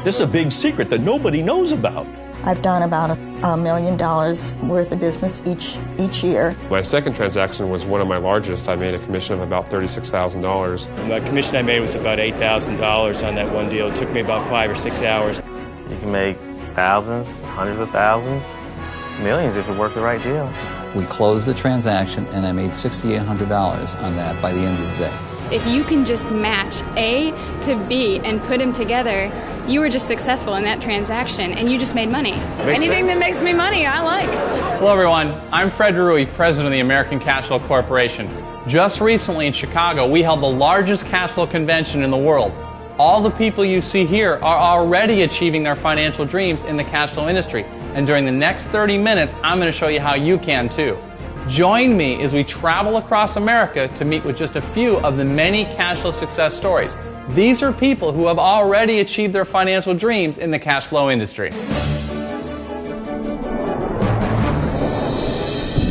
This is a big secret that nobody knows about. I've done about $1 million worth of business each year. My second transaction was one of my largest. I made a commission of about $36,000. The commission I made was about $8,000 on that one deal. It took me about 5 or 6 hours. You can make thousands, hundreds of thousands, millions if you work the right deal. We closed the transaction and I made $6,800 on that by the end of the day. If you can just match A to B and put them together, you were just successful in that transaction and you just made money. Anything that makes me money, I like. Hello everyone, I'm Fred Rui, President of the American Cash Flow Corporation. Just recently in Chicago, we held the largest cash flow convention in the world. All the people you see here are already achieving their financial dreams in the cash flow industry. And during the next 30 minutes, I'm going to show you how you can too. Join me as we travel across America to meet with just a few of the many cash flow success stories. These are people who have already achieved their financial dreams in the cash flow industry.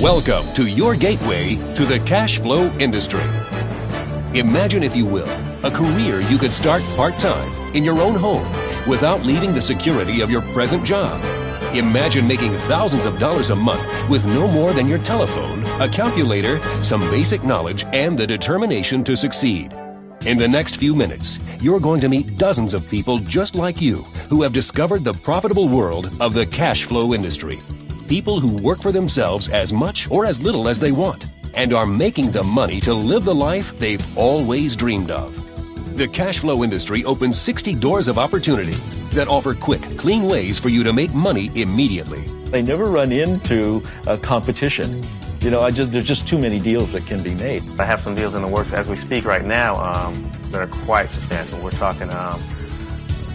Welcome to your gateway to the cash flow industry. Imagine, if you will, a career you could start part-time in your own home without leaving the security of your present job. Imagine making thousands of dollars a month with no more than your telephone, a calculator, some basic knowledge, and the determination to succeed. In the next few minutes, you're going to meet dozens of people just like you who have discovered the profitable world of the cash flow industry. People who work for themselves as much or as little as they want and are making the money to live the life they've always dreamed of. The cash flow industry opens 60 doors of opportunity that offer quick, clean ways for you to make money immediately. They never run into competition. You know, there's just too many deals that can be made. I have some deals in the works as we speak right now that are quite substantial. We're talking a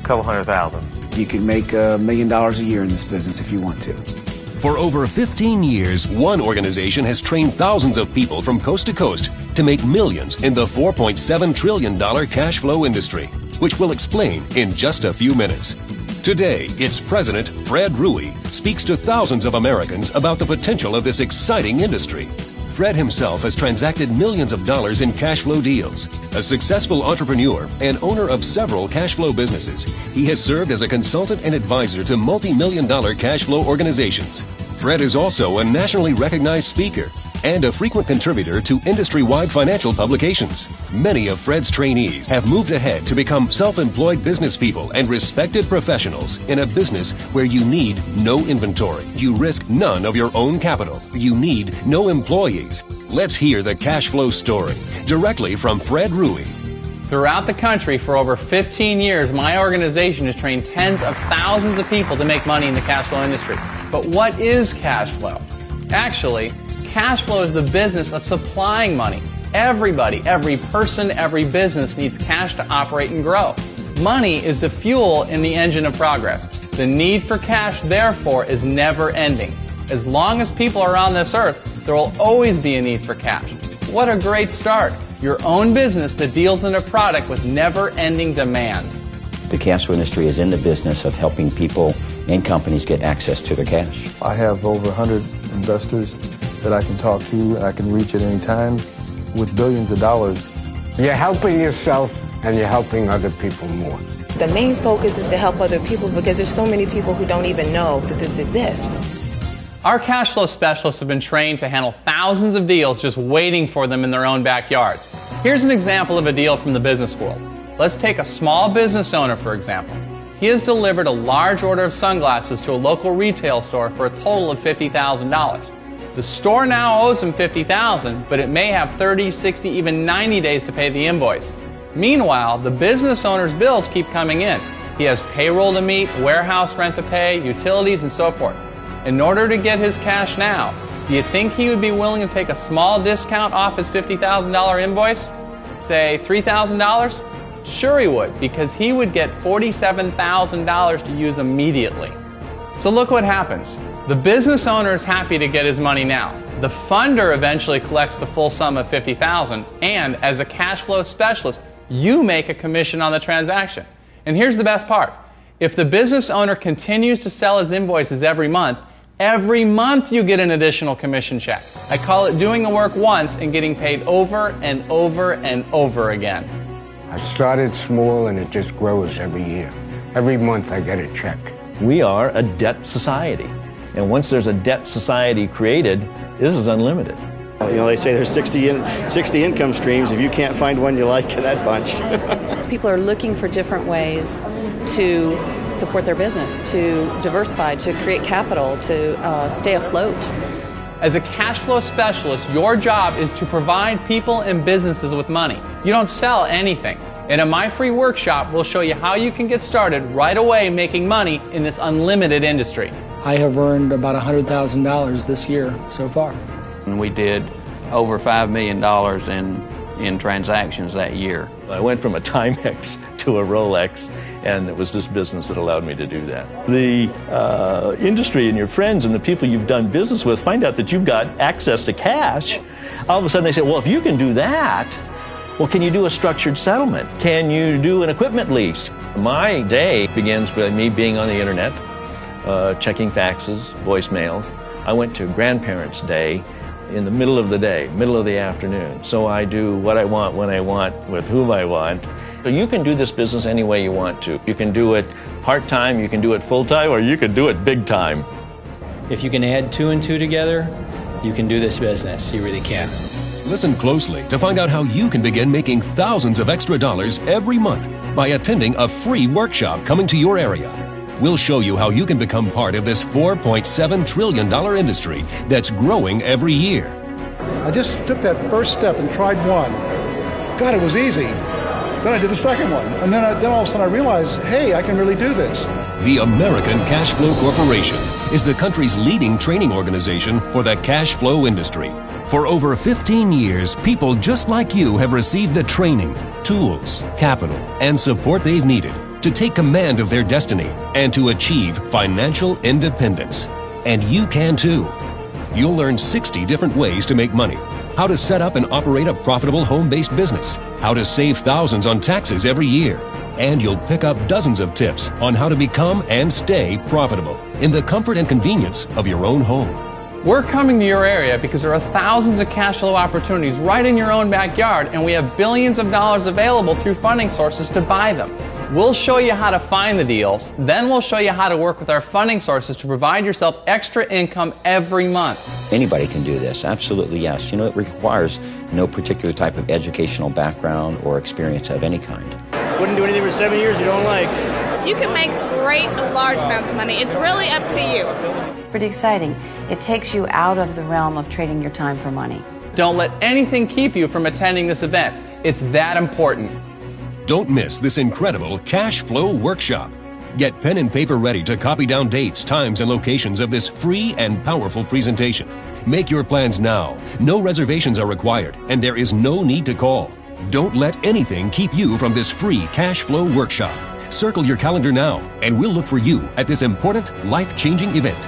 couple $100,000. You can make $1 million a year in this business if you want to. For over 15 years, one organization has trained thousands of people from coast to coast to make millions in the $4.7 trillion cash flow industry, which we'll explain in just a few minutes. Today, its president, Fred Rui, speaks to thousands of Americans about the potential of this exciting industry. Fred himself has transacted millions of dollars in cash flow deals. A successful entrepreneur and owner of several cash flow businesses, he has served as a consultant and advisor to multi-million-dollar cash flow organizations. Fred is also a nationally recognized speaker and a frequent contributor to industry-wide financial publications. Many of Fred's trainees have moved ahead to become self-employed business people and respected professionals in a business where you need no inventory. You risk none of your own capital. You need no employees. Let's hear the cash flow story directly from Fred Rui. Throughout the country for over 15 years, my organization has trained tens of thousands of people to make money in the cash flow industry. But what is cash flow? Actually, cash flow is the business of supplying money. Everybody, every person, every business needs cash to operate and grow. Money is the fuel in the engine of progress. The need for cash, therefore, is never ending. As long as people are on this earth, there will always be a need for cash. What a great start. Your own business that deals in a product with never-ending demand. The cash flow industry is in the business of helping people and companies get access to their cash. I have over 100 investors that I can talk to and I can reach at any time with billions of dollars. You're helping yourself and you're helping other people more. The main focus is to help other people because there's so many people who don't even know that this exists. Our cash flow specialists have been trained to handle thousands of deals just waiting for them in their own backyards. Here's an example of a deal from the business world. Let's take a small business owner, for example. He has delivered a large order of sunglasses to a local retail store for a total of $50,000. The store now owes him $50,000, but it may have 30, 60, even 90 days to pay the invoice. Meanwhile, the business owner's bills keep coming in. He has payroll to meet, warehouse rent to pay, utilities, and so forth. In order to get his cash now, do you think he would be willing to take a small discount off his $50,000 invoice? Say $3,000? Sure he would, because he would get $47,000 to use immediately. So look what happens. The business owner is happy to get his money now. The funder eventually collects the full sum of $50,000, and as a cash flow specialist, you make a commission on the transaction. And here's the best part. If the business owner continues to sell his invoices every month you get an additional commission check. I call it doing the work once and getting paid over and over and over again. I started small and it just grows every year. Every month I get a check. We are a debt society. And once there's a debt society created, this is unlimited. You know, they say there's 60 income streams. If you can't find one you like in that bunch. People are looking for different ways to support their business, to diversify, to create capital, to stay afloat. As a cash flow specialist, your job is to provide people and businesses with money. You don't sell anything. And in my free workshop, we'll show you how you can get started right away making money in this unlimited industry. I have earned about $100,000 this year so far. And we did over $5 million in transactions that year. I went from a Timex to a Rolex, and it was this business that allowed me to do that. The industry and your friends and the people you've done business with find out that you've got access to cash. All of a sudden they say, well, if you can do that, well, can you do a structured settlement? Can you do an equipment lease? My day begins by me being on the internet, checking faxes, voicemails. I went to Grandparents' Day in the middle of the day, middle of the afternoon. So I do what I want, when I want, with whom I want. So you can do this business any way you want to. You can do it part-time, you can do it full-time, or you can do it big time. If you can add 2 and 2 together, you can do this business. You really can. Listen closely to find out how you can begin making thousands of extra dollars every month by attending a free workshop coming to your area. We'll show you how you can become part of this $4.7 trillion industry that's growing every year. I just took that first step and tried one. God, it was easy. Then I did the second one. And then all of a sudden I realized, hey, I can really do this. The American Cash Flow Corporation is the country's leading training organization for the cash flow industry. For over 15 years, people just like you have received the training, tools, capital, and support they've needed to take command of their destiny and to achieve financial independence. And you can too. You'll learn 60 different ways to make money, how to set up and operate a profitable home-based business, how to save thousands on taxes every year, and you'll pick up dozens of tips on how to become and stay profitable in the comfort and convenience of your own home. We're coming to your area because there are thousands of cash flow opportunities right in your own backyard, and we have billions of dollars available through funding sources to buy them. We'll show you how to find the deals, then we'll show you how to work with our funding sources to provide yourself extra income every month. Anybody can do this, absolutely yes. You know, it requires no particular type of educational background or experience of any kind. Wouldn't do anything for 7 years you don't like. You can make great large amounts of money. It's really up to you. Pretty exciting. It takes you out of the realm of trading your time for money. Don't let anything keep you from attending this event. It's that important. Don't miss this incredible cash flow workshop. Get pen and paper ready to copy down dates, times, and locations of this free and powerful presentation. Make your plans now. No reservations are required, and there is no need to call. Don't let anything keep you from this free cash flow workshop. Circle your calendar now, and we'll look for you at this important, life-changing event.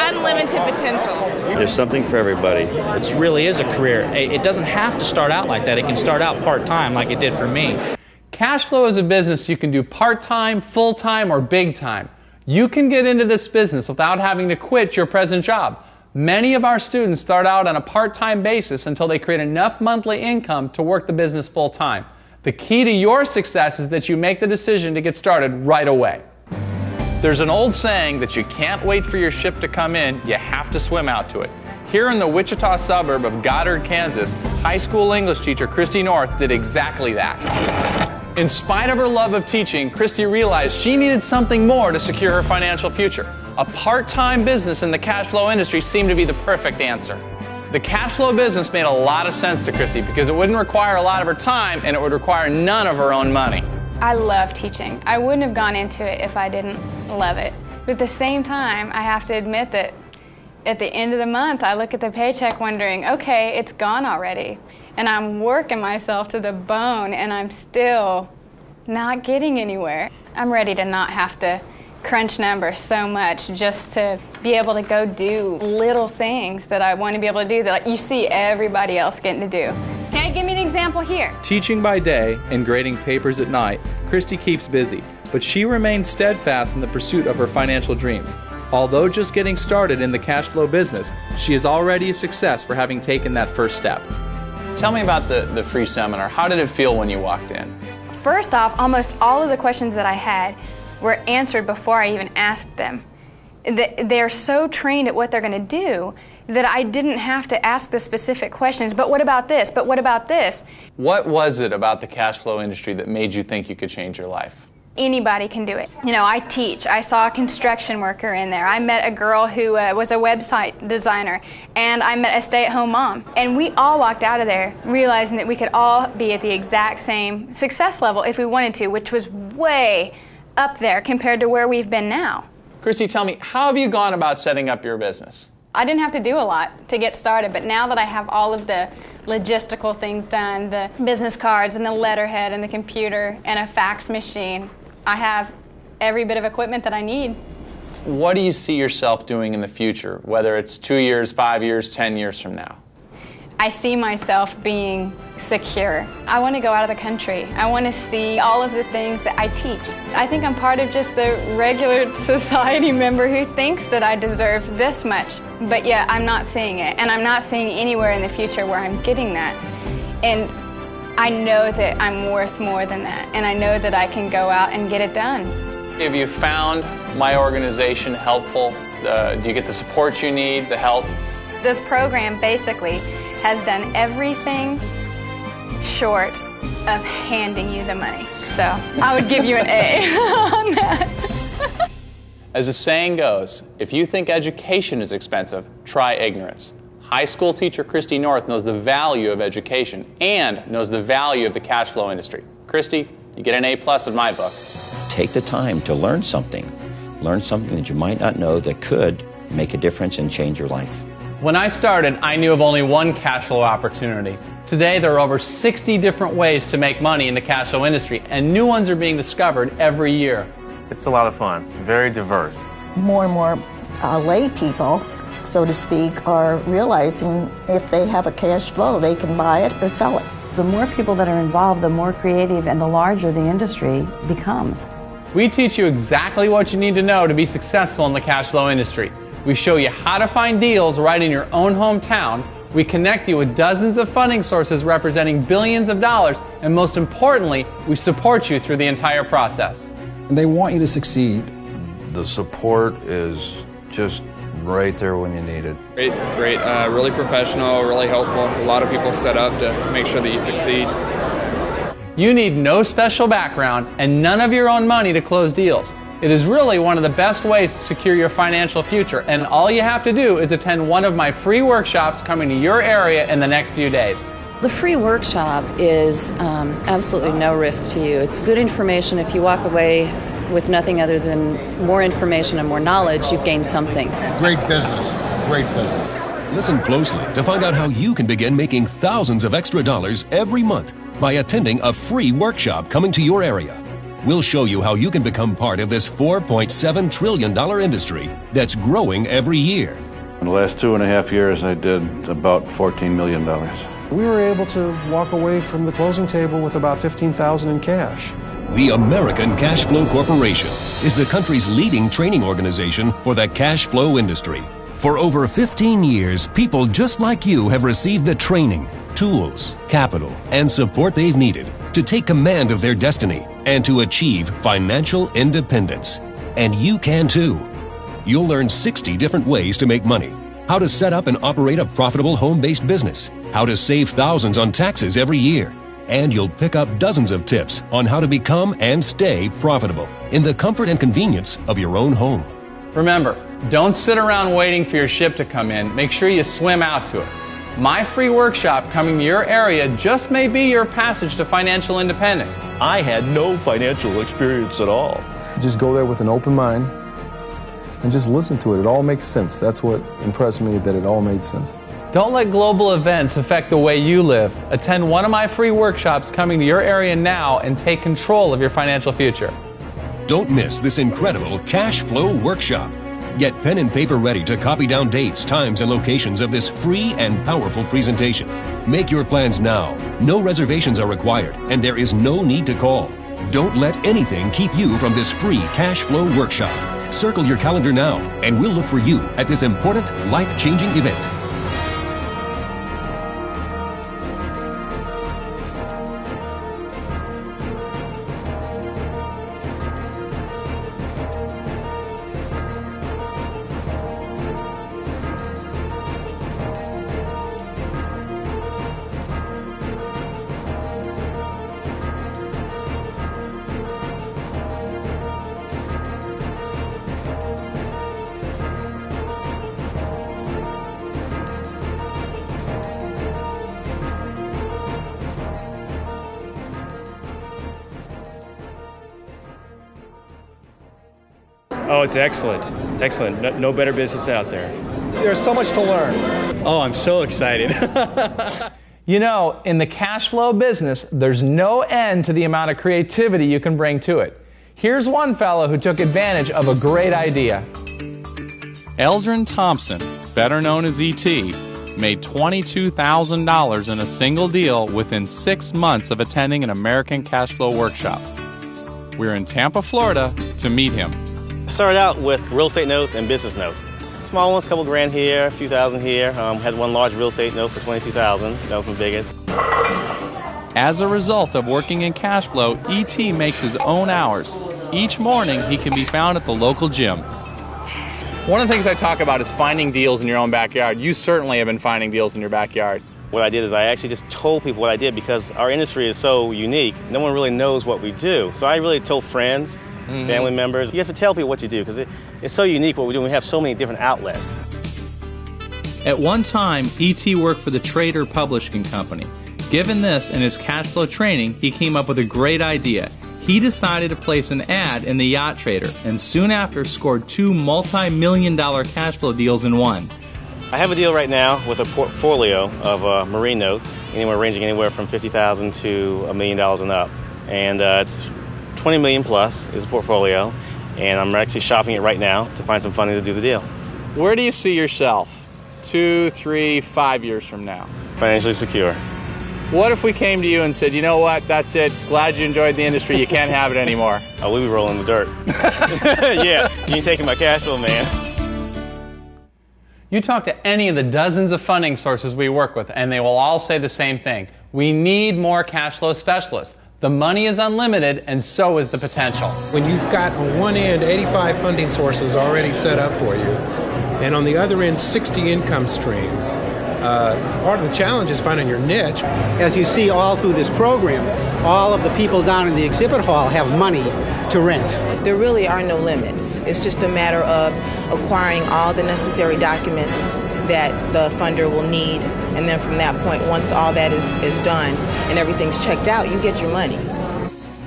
Unlimited potential. There's something for everybody. It really is a career. It doesn't have to start out like that. It can start out part-time like it did for me. Cash flow is a business you can do part-time, full-time, or big time. You can get into this business without having to quit your present job. Many of our students start out on a part-time basis until they create enough monthly income to work the business full-time. The key to your success is that you make the decision to get started right away. There's an old saying that you can't wait for your ship to come in, you have to swim out to it. Here in the Wichita suburb of Goddard, Kansas, high school English teacher Christy North did exactly that. In spite of her love of teaching, Christy realized she needed something more to secure her financial future. A part-time business in the cash flow industry seemed to be the perfect answer. The cash flow business made a lot of sense to Christy because it wouldn't require a lot of her time and it would require none of her own money. I love teaching. I wouldn't have gone into it if I didn't love it. But at the same time, I have to admit that at the end of the month, I look at the paycheck wondering, okay, it's gone already. And I'm working myself to the bone, and I'm still not getting anywhere. I'm ready to not have to crunch numbers so much just to be able to go do little things that I want to be able to do that you see everybody else getting to do. Okay, give me an example here. Teaching by day and grading papers at night, Christy keeps busy, but she remains steadfast in the pursuit of her financial dreams. Although just getting started in the cash flow business, she is already a success for having taken that first step. Tell me about the free seminar. How did it feel when you walked in? First off, almost all of the questions that I had were answered before I even asked them. They're so trained at what they're going to do that I didn't have to ask the specific questions, but what about this? But what about this? What was it about the cash flow industry that made you think you could change your life? Anybody can do it. You know, I teach. I saw a construction worker in there. I met a girl who was a website designer, and I met a stay-at-home mom. And we all walked out of there realizing that we could all be at the exact same success level if we wanted to, which was way up there compared to where we've been now. Christy, tell me, how have you gone about setting up your business? I didn't have to do a lot to get started, but now that I have all of the logistical things done, the business cards and the letterhead and the computer and a fax machine, I have every bit of equipment that I need. What do you see yourself doing in the future, whether it's 2 years, 5 years, 10 years from now? I see myself being secure. I want to go out of the country. I want to see all of the things that I teach. I think I'm part of just the regular society member who thinks that I deserve this much, but yet I'm not seeing it, and I'm not seeing anywhere in the future where I'm getting that. And I know that I'm worth more than that, and I know that I can go out and get it done. Have you found my organization helpful? Do you get the support you need, the help? This program basically has done everything short of handing you the money. So I would give you an A on that. As the saying goes, if you think education is expensive, try ignorance. High school teacher Christy North knows the value of education and knows the value of the cash flow industry. Christy, you get an A+ in my book. Take the time to learn something. Learn something that you might not know that could make a difference and change your life. When I started, I knew of only one cash flow opportunity. Today, there are over 60 different ways to make money in the cash flow industry, and new ones are being discovered every year. It's a lot of fun, very diverse. More and more lay people, so to speak, are realizing if they have a cash flow, they can buy it or sell it. The more people that are involved, the more creative and the larger the industry becomes. We teach you exactly what you need to know to be successful in the cash flow industry. We show you how to find deals right in your own hometown. We connect you with dozens of funding sources representing billions of dollars, and most importantly, we support you through the entire process. They want you to succeed. The support is just right there when you need it. Great, really professional, really helpful. A lot of people set up to make sure that you succeed. You need no special background and none of your own money to close deals. It is really one of the best ways to secure your financial future, and all you have to do is attend one of my free workshops coming to your area in the next few days. The free workshop is absolutely no risk to you. It's good information. If you walk away with nothing other than more information and more knowledge, you've gained something. Great business. Great business. Listen closely to find out how you can begin making thousands of extra dollars every month by attending a free workshop coming to your area. We'll show you how you can become part of this $4.7 trillion industry that's growing every year. In the last 2.5 years, I did about $14 million. We were able to walk away from the closing table with about $15,000 in cash. The American Cash Flow Corporation is the country's leading training organization for the cash flow industry. For over 15 years, people just like you have received the training, tools, capital, and support they've needed to take command of their destiny and to achieve financial independence. And you can too. You'll learn 60 different ways to make money, how to set up and operate a profitable home-based business, how to save thousands on taxes every year, and you'll pick up dozens of tips on how to become and stay profitable in the comfort and convenience of your own home. Remember, don't sit around waiting for your ship to come in. Make sure you swim out to it. My free workshop coming to your area just may be your passage to financial independence. I had no financial experience at all. Just go there with an open mind, and just listen to it. It all makes sense. That's what impressed me, that it all made sense. Don't let global events affect the way you live. Attend one of my free workshops coming to your area now and take control of your financial future. Don't miss this incredible cash flow workshop. Get pen and paper ready to copy down dates, times, and locations of this free and powerful presentation. Make your plans now. No reservations are required, and there is no need to call. Don't let anything keep you from this free cash flow workshop. Circle your calendar now, and we'll look for you at this important, life-changing event. Oh, it's excellent. Excellent. No better business out there. There's so much to learn. Oh, I'm so excited. You know, in the cash flow business, there's no end to the amount of creativity you can bring to it. Here's one fellow who took advantage of a great idea. Eldrin Thompson, better known as E.T., made $22,000 in a single deal within 6 months of attending an American cash flow workshop. We're in Tampa, Florida to meet him. I started out with real estate notes and business notes. Small ones, a couple grand here, a few thousand here. Had one large real estate note for $22,000. That was my biggest. As a result of working in cash flow, E.T. makes his own hours. Each morning, he can be found at the local gym. One of the things I talk about is finding deals in your own backyard. You certainly have been finding deals in your backyard. What I did is I actually just told people what I did because our industry is so unique. No one really knows what we do. So I really told friends, family members. You have to tell people what you do because it's so unique what we do. We have so many different outlets. At one time, E.T. worked for the Trader Publishing Company. Given this and his cash flow training, he came up with a great idea. He decided to place an ad in the Yacht Trader and soon after scored 2 multi-million-dollar cash flow deals in one. I have a deal right now with a portfolio of marine notes, ranging anywhere from $50,000 to $1 million and up. And it's $20 million plus is a portfolio, and I'm actually shopping it right now to find some funding to do the deal. Where do you see yourself 2, 3, 5 years from now? Financially secure. What if we came to you and said, you know what, that's it, glad you enjoyed the industry, you can't have it anymore? Oh, we'll be rolling in the dirt. Yeah, you ain't taking my cash flow, man. You talk to any of the dozens of funding sources we work with, and they will all say the same thing. We need more cash flow specialists. The money is unlimited, and so is the potential. When you've got on one end 85 funding sources already set up for you, and on the other end 60 income streams, part of the challenge is finding your niche. As you see all through this program, all of the people down in the exhibit hall have money to rent. There really are no limits. It's just a matter of acquiring all the necessary documents that the funder will need, and then from that point, once all that is done and everything's checked out, you get your money.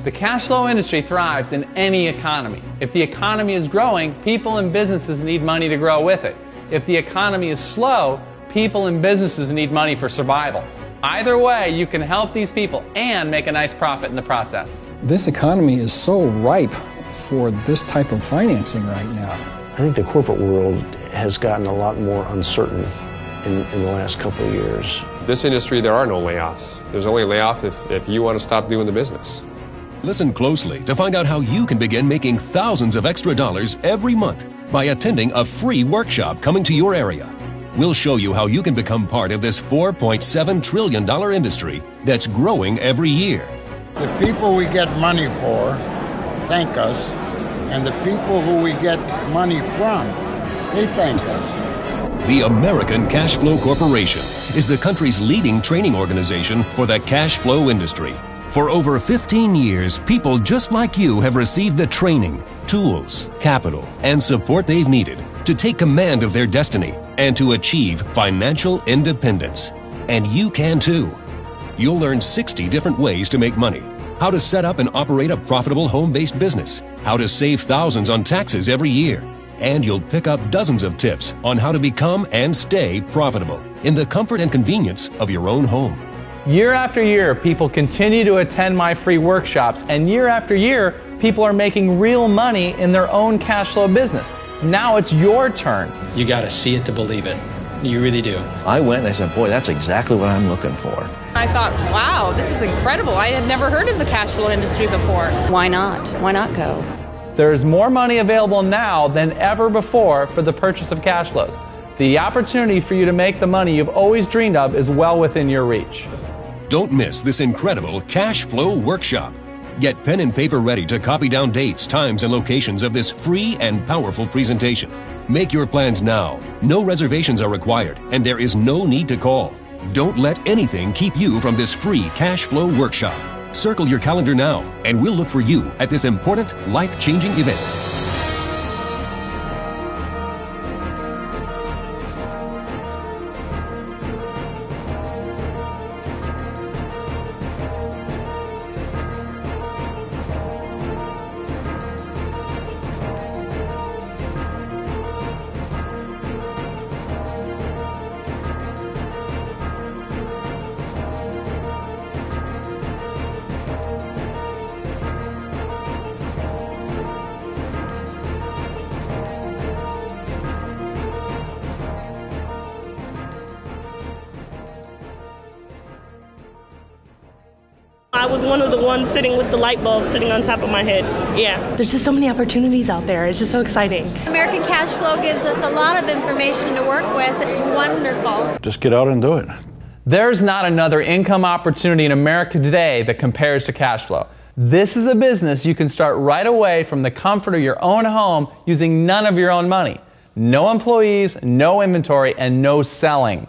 The cash flow industry thrives in any economy. If the economy is growing, people and businesses need money to grow with it. If the economy is slow, people and businesses need money for survival. Either way, you can help these people and make a nice profit in the process. This economy is so ripe for this type of financing right now. I think the corporate world has gotten a lot more uncertain in the last couple of years. This industry, there are no layoffs. There's only a layoff if you want to stop doing the business. Listen closely to find out how you can begin making thousands of extra dollars every month by attending a free workshop coming to your area. We'll show you how you can become part of this $4.7 trillion industry that's growing every year. The people we get money for thank us, and the people who we get money from, they thank us. The American Cash Flow Corporation is the country's leading training organization for the cash flow industry. For over 15 years, people just like you have received the training, tools, capital, and support they've needed to take command of their destiny and to achieve financial independence. And you can too. You'll learn 60 different ways to make money, how to set up and operate a profitable home-based business, how to save thousands on taxes every year, And you'll pick up dozens of tips on how to become and stay profitable in the comfort and convenience of your own home. Year after year, people continue to attend my free workshops, and year after year, people are making real money in their own cash flow business. Now it's your turn. You got to see it to believe it. You really do. I went and I said, boy, that's exactly what I'm looking for. I thought, wow, this is incredible. I had never heard of the cash flow industry before. Why not? Why not go? There's more money available now than ever before for the purchase of cash flows. The opportunity for you to make the money you've always dreamed of is well within your reach. Don't miss this incredible cash flow workshop. Get pen and paper ready to copy down dates, times, and locations of this free and powerful presentation. Make your plans now. No reservations are required, and there is no need to call. Don't let anything keep you from this free cash flow workshop. Circle your calendar now, and we'll look for you at this important, life-changing event. I was one of the ones sitting with the light bulb sitting on top of my head. Yeah. There's just so many opportunities out there. It's just so exciting. American Cash Flow gives us a lot of information to work with. It's wonderful. Just get out and do it. There's not another income opportunity in America today that compares to cash flow. This is a business you can start right away from the comfort of your own home using none of your own money. No employees, no inventory, and no selling.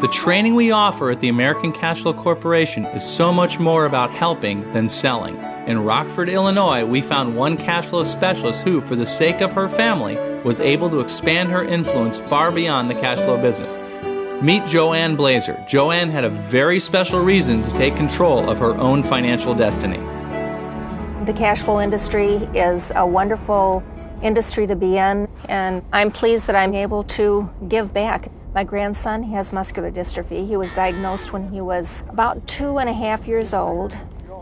The training we offer at the American Cash Flow Corporation is so much more about helping than selling. In Rockford, Illinois, we found one cash flow specialist who, for the sake of her family, was able to expand her influence far beyond the cash flow business. Meet Joanne Blazer. Joanne had a very special reason to take control of her own financial destiny. The cash flow industry is a wonderful industry to be in, and I'm pleased that I'm able to give back. My grandson has muscular dystrophy. He was diagnosed when he was about 2.5 years old.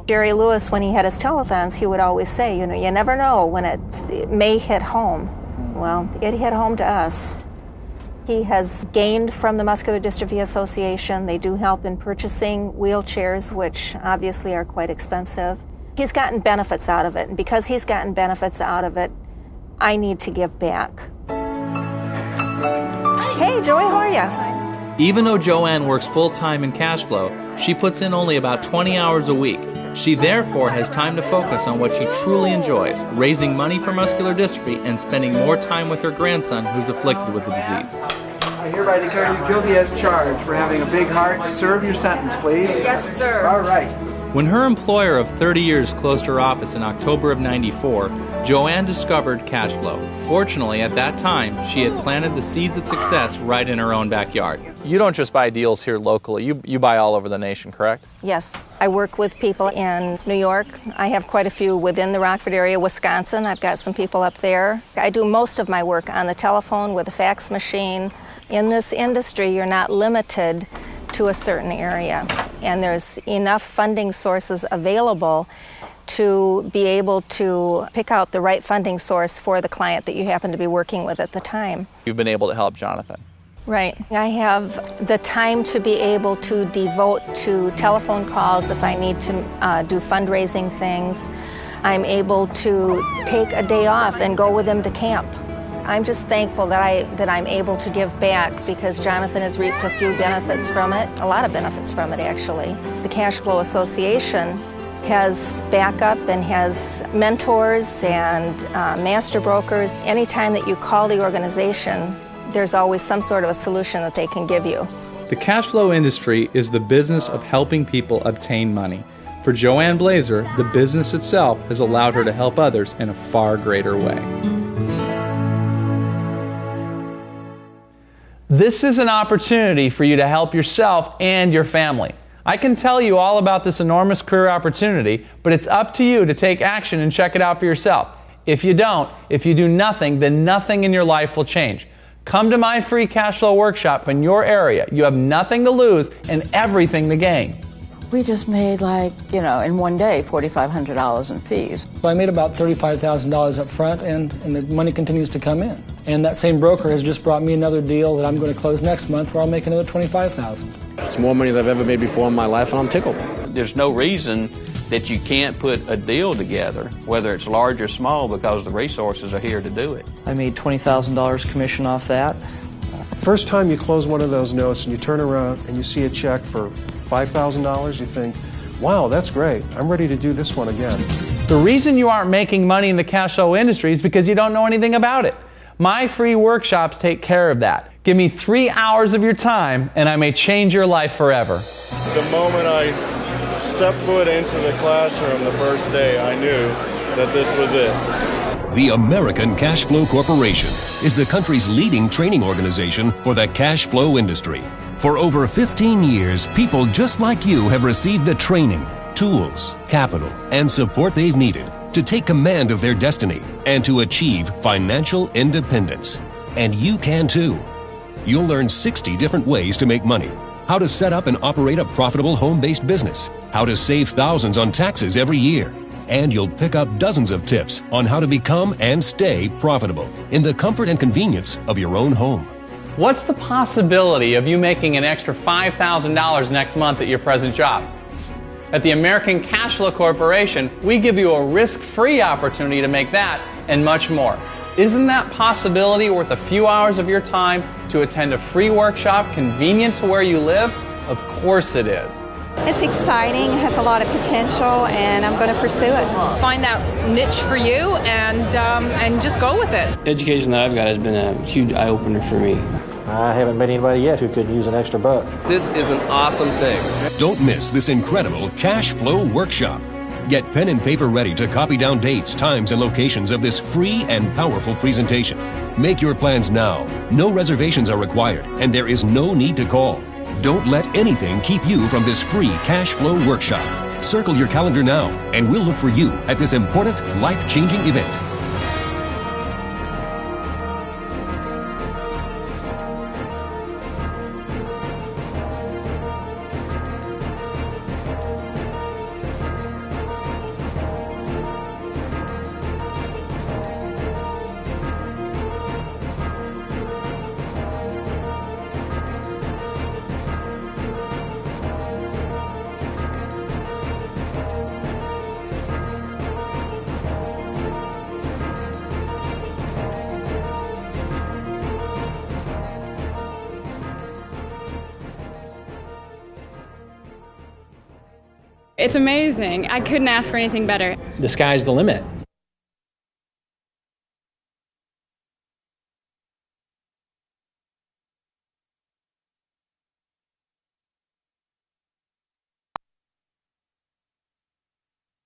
Jerry Lewis, when he had his telethons, he would always say, you never know when it may hit home. Well, it hit home to us. He has gained from the Muscular Dystrophy Association. They do help in purchasing wheelchairs, which obviously are quite expensive. He's gotten benefits out of it, and because he's gotten benefits out of it, I need to give back. Hey, Joey, how are you? Even though Joanne works full-time in cash flow, she puts in only about 20 hours a week. She therefore has time to focus on what she truly enjoys, raising money for muscular dystrophy and spending more time with her grandson who's afflicted with the disease. I hereby declare you guilty as charged for having a big heart. Serve your sentence, please. Yes, sir. All right. When her employer of 30 years closed her office in October of '94, Joanne discovered cash flow. Fortunately, at that time, she had planted the seeds of success right in her own backyard. You don't just buy deals here locally, you buy all over the nation, correct? Yes. I work with people in New York. I have quite a few within the Rockford area. Wisconsin, I've got some people up there. I do most of my work on the telephone with a fax machine. In this industry, you're not limited to a certain area, and there's enough funding sources available to be able to pick out the right funding source for the client that you happen to be working with at the time. You've been able to help Jonathan. Right. I have the time to be able to devote to telephone calls if I need to do fundraising things. I'm able to take a day off and go with him to camp. I'm just thankful that I'm able to give back because Jonathan has reaped a few benefits from it, a lot of benefits from it actually. The Cash Flow Association has backup and has mentors and master brokers. Anytime that you call the organization, there's always some sort of a solution that they can give you. The cash flow industry is the business of helping people obtain money. For Joanne Blazer, the business itself has allowed her to help others in a far greater way. This is an opportunity for you to help yourself and your family. I can tell you all about this enormous career opportunity, but it's up to you to take action and check it out for yourself. If you don't, if you do nothing, then nothing in your life will change. Come to my free cash flow workshop in your area. You have nothing to lose and everything to gain. We just made in one day, $4,500 in fees. So I made about $35,000 up front, and the money continues to come in. And that same broker has just brought me another deal that I'm going to close next month where I'll make another $25,000. It's more money than I've ever made before in my life, and I'm tickled. There's no reason that you can't put a deal together, whether it's large or small, because the resources are here to do it. I made $20,000 commission off that. First time you close one of those notes and you turn around and you see a check for $5,000, you think, wow, that's great. I'm ready to do this one again. The reason you aren't making money in the cash flow industry is because you don't know anything about it. My free workshops take care of that. Give me 3 hours of your time and I may change your life forever. The moment I stepped foot into the classroom the first day, I knew that this was it. The American Cash Flow Corporation is the country's leading training organization for the cash flow industry. For over 15 years, people just like you have received the training, tools, capital, and support they've needed to take command of their destiny and to achieve financial independence. And you can too. You'll learn 60 different ways to make money, how to set up and operate a profitable home-based business, how to save thousands on taxes every year, and you'll pick up dozens of tips on how to become and stay profitable in the comfort and convenience of your own home. What's the possibility of you making an extra $5,000 next month at your present job? At the American Cash Flow Corporation, we give you a risk-free opportunity to make that and much more. Isn't that possibility worth a few hours of your time to attend a free workshop convenient to where you live? Of course it is. It's exciting, it has a lot of potential, and I'm going to pursue it. Find that niche for you and just go with it. Education that I've got has been a huge eye-opener for me. I haven't met anybody yet who could use an extra buck. This is an awesome thing. Don't miss this incredible cash flow workshop. Get pen and paper ready to copy down dates, times, and locations of this free and powerful presentation. Make your plans now. No reservations are required, and there is no need to call. Don't let anything keep you from this free cash flow workshop. Circle your calendar now, and we'll look for you at this important, life-changing event. It's amazing. I couldn't ask for anything better. The sky's the limit.